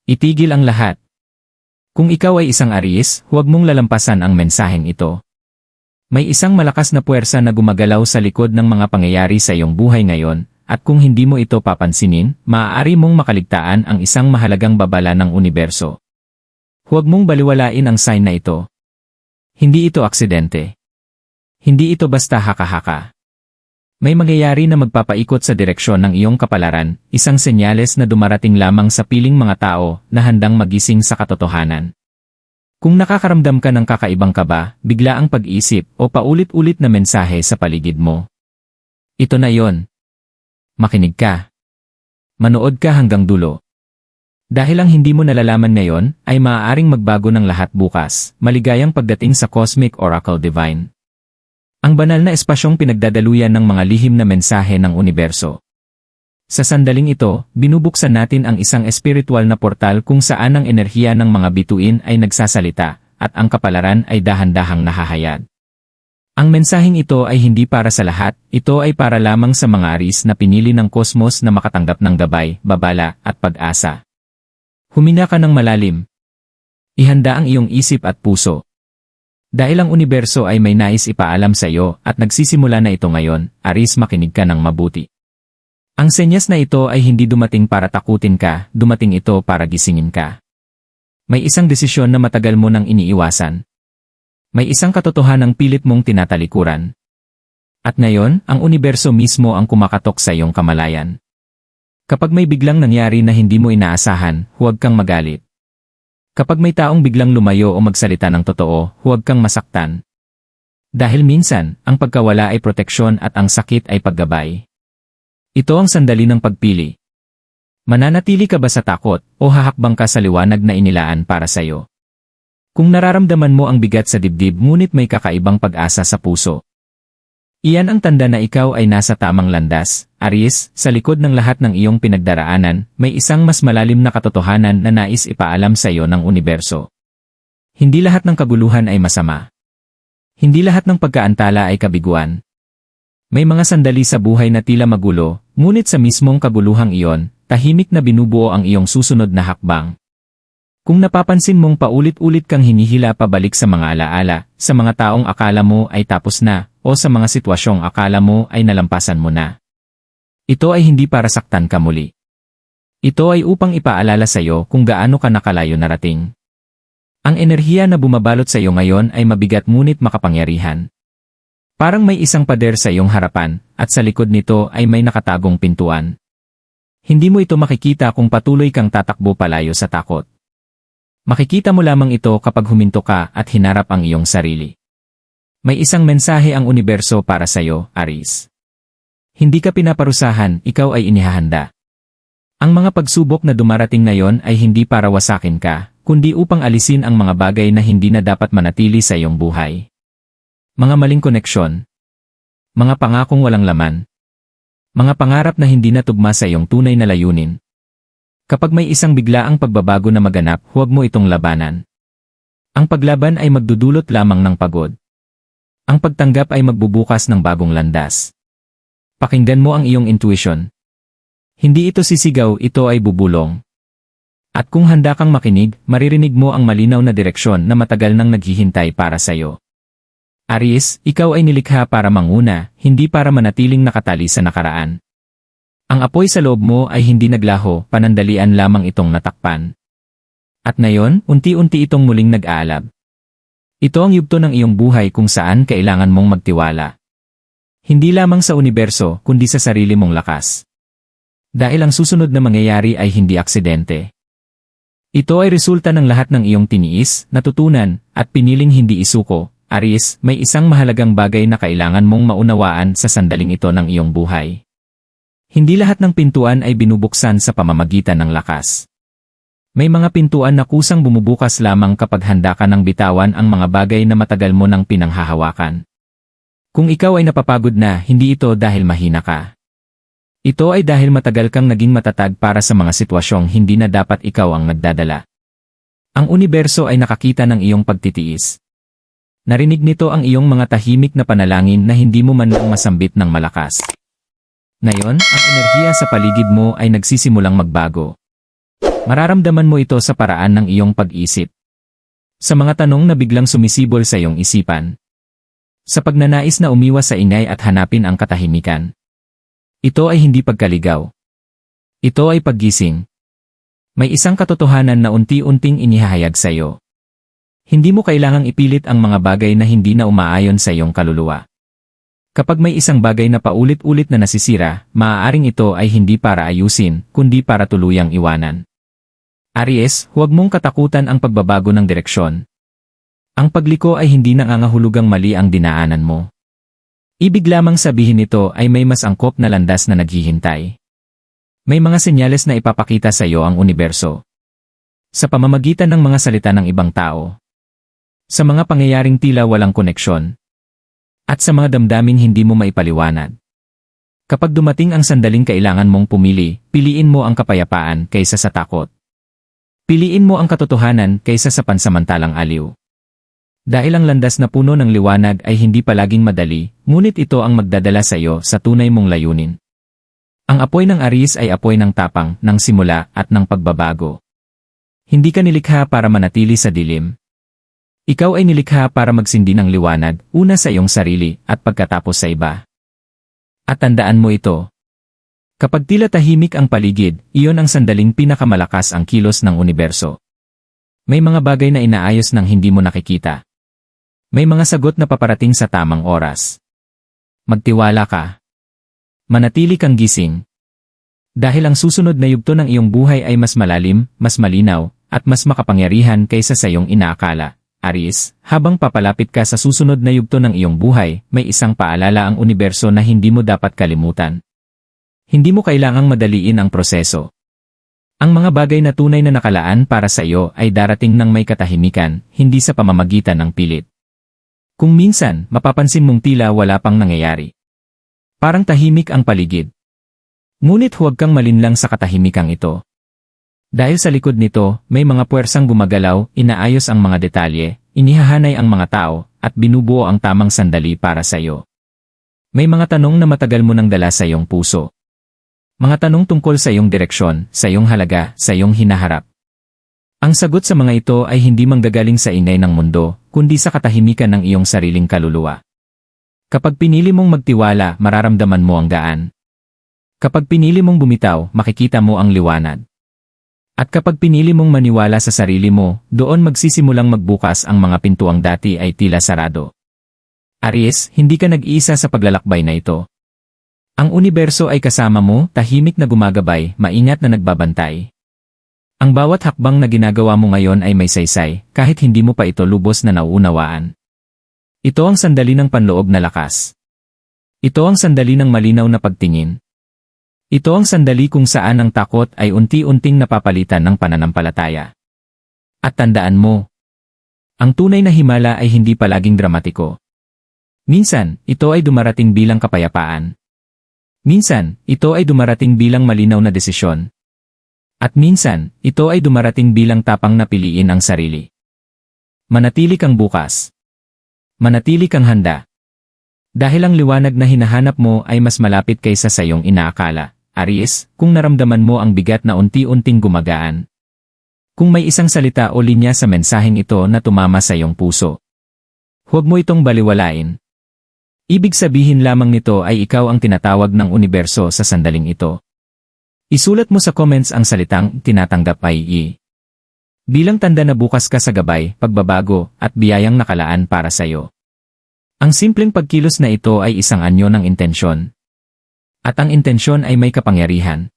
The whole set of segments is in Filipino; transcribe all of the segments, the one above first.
Itigil ang lahat. Kung ikaw ay isang Aries, huwag mong lalampasan ang mensaheng ito. May isang malakas na puwersa na gumagalaw sa likod ng mga pangyayari sa iyong buhay ngayon, at kung hindi mo ito papansinin, maaari mong makaligtaan ang isang mahalagang babala ng universo. Huwag mong baliwalain ang sign na ito. Hindi ito aksidente. Hindi ito basta haka-haka. May mangyayari na magpapaikot sa direksyon ng iyong kapalaran, isang senyales na dumarating lamang sa piling mga tao na handang magising sa katotohanan. Kung nakakaramdam ka ng kakaibang kaba, biglaang pag-isip o paulit-ulit na mensahe sa paligid mo. Ito na yon. Makinig ka. Manood ka hanggang dulo. Dahil ang hindi mo nalalaman ngayon ay maaaring magbago ng lahat bukas. Maligayang pagdating sa Cosmic Oracle Divine. Ang banal na espasyong pinagdadaluyan ng mga lihim na mensahe ng universo. Sa sandaling ito, binubuksan natin ang isang espiritual na portal kung saan ang enerhiya ng mga bituin ay nagsasalita, at ang kapalaran ay dahan-dahang nahahayag. Ang mensaheng ito ay hindi para sa lahat, ito ay para lamang sa mga Aries na pinili ng kosmos na makatanggap ng gabay, babala, at pag-asa. Huminga ka ng malalim. Ihanda ang iyong isip at puso. Dahil ang universo ay may nais ipaalam sa iyo at nagsisimula na ito ngayon, Aries, makinig ka ng mabuti. Ang senyas na ito ay hindi dumating para takutin ka, dumating ito para gisingin ka. May isang desisyon na matagal mo nang iniiwasan. May isang katotohanang pilit mong tinatalikuran. At ngayon, ang universo mismo ang kumakatok sa iyong kamalayan. Kapag may biglang nangyari na hindi mo inaasahan, huwag kang magalit. Kapag may taong biglang lumayo o magsalita ng totoo, huwag kang masaktan. Dahil minsan, ang pagkawala ay proteksyon at ang sakit ay paggabay. Ito ang sandali ng pagpili. Mananatili ka ba sa takot o hahakbang ka sa liwanag na inilaan para sa iyo? Kung nararamdaman mo ang bigat sa dibdib ngunit may kakaibang pag-asa sa puso, iyan ang tanda na ikaw ay nasa tamang landas. Aries, sa likod ng lahat ng iyong pinagdaraanan, may isang mas malalim na katotohanan na nais ipaalam sa iyo ng universo. Hindi lahat ng kaguluhan ay masama. Hindi lahat ng pagkaantala ay kabiguan. May mga sandali sa buhay na tila magulo, ngunit sa mismong kaguluhang iyon, tahimik na binubuo ang iyong susunod na hakbang. Kung napapansin mong paulit-ulit kang hinihila pabalik sa mga alaala, sa mga taong akala mo ay tapos na, o sa mga sitwasyong akala mo ay nalampasan mo na. Ito ay hindi para saktan ka muli. Ito ay upang ipaalala sa iyo kung gaano ka nakalayo narating. Ang enerhiya na bumabalot sa iyo ngayon ay mabigat ngunit makapangyarihan. Parang may isang pader sa iyong harapan, at sa likod nito ay may nakatagong pintuan. Hindi mo ito makikita kung patuloy kang tatakbo palayo sa takot. Makikita mo lamang ito kapag huminto ka at hinarap ang iyong sarili. May isang mensahe ang universo para sa iyo, Aries. Hindi ka pinaparusahan, ikaw ay inihahanda. Ang mga pagsubok na dumarating ngayon ay hindi para wasakin ka, kundi upang alisin ang mga bagay na hindi na dapat manatili sa iyong buhay. Mga maling koneksyon. Mga pangakong walang laman. Mga pangarap na hindi natugma sa iyong tunay na layunin. Kapag may isang biglaang pagbabago na maganap, huwag mo itong labanan. Ang paglaban ay magdudulot lamang ng pagod. Ang pagtanggap ay magbubukas ng bagong landas. Pakinggan mo ang iyong intuition. Hindi ito sisigaw, ito ay bubulong. At kung handa kang makinig, maririnig mo ang malinaw na direksyon na matagal nang naghihintay para sa iyo. Aries, ikaw ay nilikha para manguna, hindi para manatiling nakatali sa nakaraan. Ang apoy sa loob mo ay hindi naglaho, panandalian lamang itong natakpan. At ngayon, unti-unti itong muling nag-aalab. Ito ang yugto ng iyong buhay kung saan kailangan mong magtiwala. Hindi lamang sa universo, kundi sa sarili mong lakas. Dahil ang susunod na mangyayari ay hindi aksidente. Ito ay resulta ng lahat ng iyong tiniis, natutunan, at piniling hindi isuko. Aries, may isang mahalagang bagay na kailangan mong maunawaan sa sandaling ito ng iyong buhay. Hindi lahat ng pintuan ay binubuksan sa pamamagitan ng lakas. May mga pintuan na kusang bumubukas lamang kapag handa ka ng bitawan ang mga bagay na matagal mo nang pinanghahawakan. Kung ikaw ay napapagod na, hindi ito dahil mahina ka. Ito ay dahil matagal kang naging matatag para sa mga sitwasyong hindi na dapat ikaw ang nagdadala. Ang universo ay nakakita ng iyong pagtitiis. Narinig nito ang iyong mga tahimik na panalangin na hindi mo man lang masambit ng malakas. Ngayon, ang enerhiya sa paligid mo ay nagsisimulang magbago. Mararamdaman mo ito sa paraan ng iyong pag-isip. Sa mga tanong na biglang sumisibol sa iyong isipan. Sa pagnanais na umiwas sa ingay at hanapin ang katahimikan. Ito ay hindi pagkaligaw. Ito ay paggising. May isang katotohanan na unti-unting inihahayag sa iyo. Hindi mo kailangang ipilit ang mga bagay na hindi na umaayon sa iyong kaluluwa. Kapag may isang bagay na paulit-ulit na nasisira, maaaring ito ay hindi para ayusin, kundi para tuluyang iwanan. Aries, huwag mong katakutan ang pagbabago ng direksyon. Ang pagliko ay hindi nangangahulugang mali ang dinaanan mo. Ibig lamang sabihin nito ay may mas angkop na landas na naghihintay. May mga senyales na ipapakita sa iyo ang universo. Sa pamamagitan ng mga salita ng ibang tao. Sa mga pangyayaring tila walang koneksyon. At sa mga damdamin hindi mo maipaliwanag. Kapag dumating ang sandaling kailangan mong pumili, piliin mo ang kapayapaan kaysa sa takot. Piliin mo ang katotohanan kaysa sa pansamantalang aliw. Dahil ang landas na puno ng liwanag ay hindi palaging madali, ngunit ito ang magdadala sa iyo sa tunay mong layunin. Ang apoy ng Aries ay apoy ng tapang, ng simula, at ng pagbabago. Hindi ka nilikha para manatili sa dilim. Ikaw ay nilikha para magsindi ng liwanag, una sa iyong sarili, at pagkatapos sa iba. At tandaan mo ito. Kapag tila tahimik ang paligid, iyon ang sandaling pinakamalakas ang kilos ng universo. May mga bagay na inaayos nang hindi mo nakikita. May mga sagot na paparating sa tamang oras. Magtiwala ka. Manatili kang gising. Dahil ang susunod na yugto ng iyong buhay ay mas malalim, mas malinaw, at mas makapangyarihan kaysa sa iyong inaakala. Aries, habang papalapit ka sa susunod na yugto ng iyong buhay, may isang paalala ang universo na hindi mo dapat kalimutan. Hindi mo kailangang madaliin ang proseso. Ang mga bagay na tunay na nakalaan para sa iyo ay darating ng may katahimikan, hindi sa pamamagitan ng pilit. Kung minsan, mapapansin mong tila wala pang nangyayari. Parang tahimik ang paligid. Ngunit huwag kang malinlang sa katahimikang ito. Dahil sa likod nito, may mga puwersang gumagalaw, inaayos ang mga detalye, inihahanay ang mga tao, at binubuo ang tamang sandali para sa iyo. May mga tanong na matagal mo nang dala sa iyong puso. Mga tanong tungkol sa iyong direksyon, sa iyong halaga, sa iyong hinaharap. Ang sagot sa mga ito ay hindi manggagaling sa ingay ng mundo, kundi sa katahimikan ng iyong sariling kaluluwa. Kapag pinili mong magtiwala, mararamdaman mo ang gaan. Kapag pinili mong bumitaw, makikita mo ang liwanag. At kapag pinili mong maniwala sa sarili mo, doon magsisimulang magbukas ang mga pintuang dati ay tila sarado. Aries, hindi ka nag-iisa sa paglalakbay na ito. Ang universo ay kasama mo, tahimik na gumagabay, maingat na nagbabantay. Ang bawat hakbang na ginagawa mo ngayon ay may saysay, kahit hindi mo pa ito lubos na nauunawaan. Ito ang sandali ng panloob na lakas. Ito ang sandali ng malinaw na pagtingin. Ito ang sandali kung saan ang takot ay unti-unting napapalitan ng pananampalataya. At tandaan mo, ang tunay na himala ay hindi palaging dramatiko. Minsan, ito ay dumarating bilang kapayapaan. Minsan, ito ay dumarating bilang malinaw na desisyon. At minsan, ito ay dumarating bilang tapang na piliin ang sarili. Manatili kang bukas. Manatili kang handa. Dahil ang liwanag na hinahanap mo ay mas malapit kaysa sa iyong inaakala. Aries, kung naramdaman mo ang bigat na unti-unting gumagaan. Kung may isang salita o linya sa mensaheng ito na tumama sa iyong puso, huwag mo itong baliwalain. Ibig sabihin lamang nito ay ikaw ang tinatawag ng universo sa sandaling ito. Isulat mo sa comments ang salitang tinatanggap ay bilang tanda na bukas ka sa gabay, pagbabago, at biyayang nakalaan para sa iyo. Ang simpleng pagkilos na ito ay isang anyo ng intensyon. At ang intensyon ay may kapangyarihan.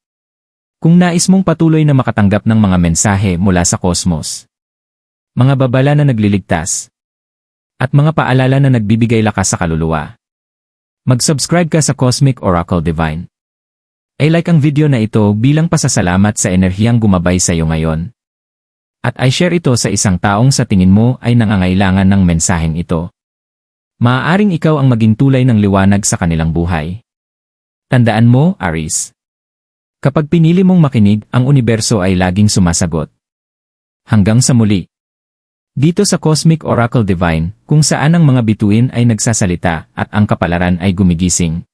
Kung nais mong patuloy na makatanggap ng mga mensahe mula sa kosmos, mga babala na nagliligtas, at mga paalala na nagbibigay lakas sa kaluluwa, mag-subscribe ka sa Cosmic Oracle Divine. I-like ang video na ito bilang pasasalamat sa enerhiyang gumabay sa iyo ngayon. At i-share ito sa isang taong sa tingin mo ay nangangailangan ng mensaheng ito. Maaaring ikaw ang maging tulay ng liwanag sa kanilang buhay. Tandaan mo, Aries. Kapag pinili mong makinig, ang universo ay laging sumasagot. Hanggang sa muli. Dito sa Cosmic Oracle Divine, kung saan ang mga bituin ay nagsasalita at ang kapalaran ay gumigising.